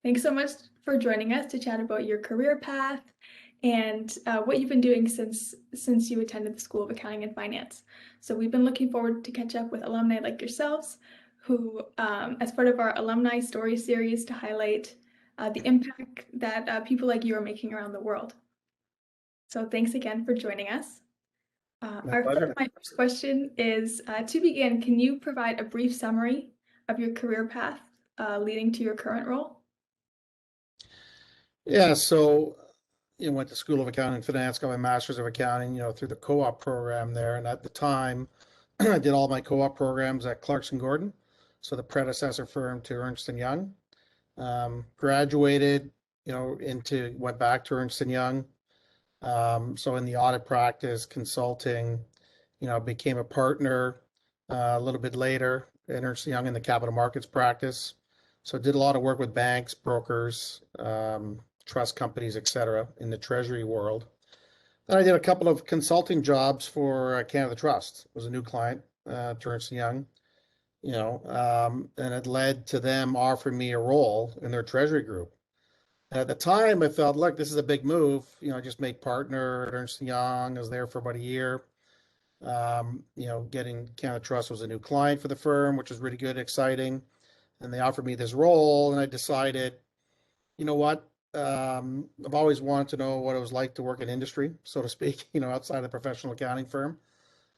Thanks so much for joining us to chat about your career path and what you've been doing since you attended the School of Accounting and Finance. So we've been looking forward to catch up with alumni like yourselves who, as part of our alumni story series, to highlight the impact that people like you are making around the world. So thanks again for joining us. My pleasure. My first question is, to begin, can you provide a brief summary of your career path leading to your current role? Yeah, so went to School of Accounting and Finance, got my Master's of Accounting, through the co-op program there. And at the time, I did all my co-op programs at Clarkson Gordon, so the predecessor firm to Ernst and Young. Graduated, went back to Ernst and Young. So in the audit practice, consulting, became a partner a little bit later at Ernst and Young in the capital markets practice. So did a lot of work with banks, brokers, trust companies, etc., in the treasury world. Then I did a couple of consulting jobs for Canada Trust. It was a new client to Ernst & Young, and it led to them offering me a role in their treasury group. And at the time, I felt, look, this is a big move. I just made partner at Ernst & Young. I was there for about a year. Getting Canada Trust was a new client for the firm, which was really good, exciting. And they offered me this role, and I decided, you know what? I've always wanted to know what it was like to work in industry, so to speak, outside of the professional accounting firm.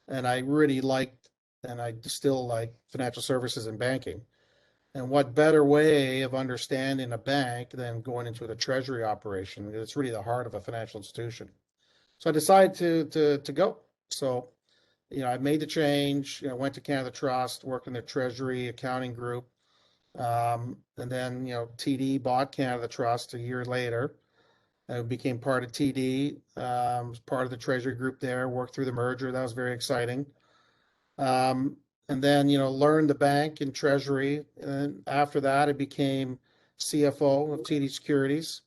And I really liked, and I still like financial services and banking. And what better way of understanding a bank than going into the treasury operation? It's really the heart of a financial institution. So I decided to go. So, I made the change, went to Canada Trust, worked in their treasury accounting group. And then, TD bought Canada Trust a year later. I became part of TD, was part of the treasury group there, worked through the merger. That was very exciting. And then, learned the bank and treasury. And after that, I became CFO of TD Securities.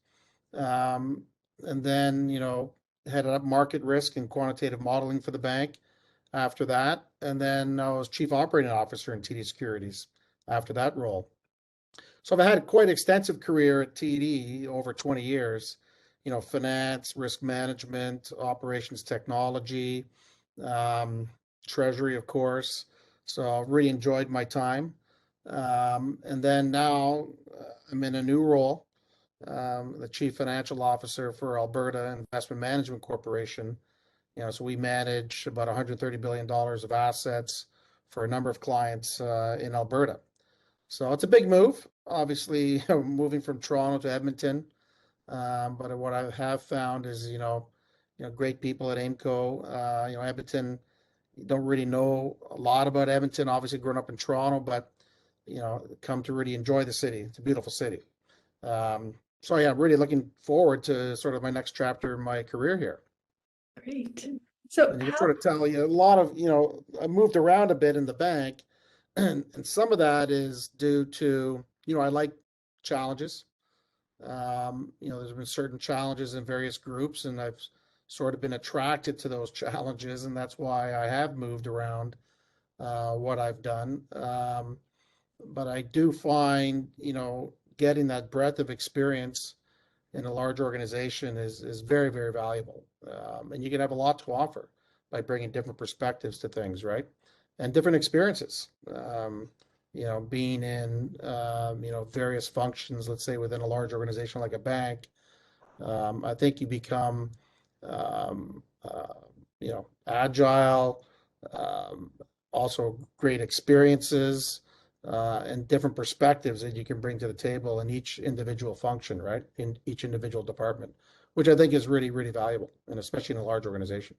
And then, headed up market risk and quantitative modeling for the bank after that. And then I was chief operating officer in TD Securities after that role. So I've had quite an extensive career at TD over 20 years, finance, risk management, operations technology, treasury, of course. So I really enjoyed my time. And then now I'm in a new role, the chief financial officer for Alberta Investment Management Corporation. So we manage about $130 billion of assets for a number of clients in Alberta. So it's a big move, obviously, moving from Toronto to Edmonton. But what I have found is, great people at AIMCO. Edmonton, you don't really know a lot about Edmonton, obviously growing up in Toronto, but, come to really enjoy the city. It's a beautiful city. So yeah, I'm really looking forward to sort of my next chapter in my career here. Great. So And you can sort of tell you a lot of, I moved around a bit in the bank. And some of that is due to, I like challenges. There's been certain challenges in various groups, and I've sort of been attracted to those challenges, and that's why I have moved around what I've done. But I do find, getting that breadth of experience in a large organization is very, very valuable. And you can have a lot to offer by bringing different perspectives to things, right? And different experiences, being in, various functions, let's say within a large organization like a bank. I think you become, agile, also great experiences, and different perspectives that you can bring to the table in each individual function, right? In each individual department, which I think is really, really valuable, and especially in a large organization.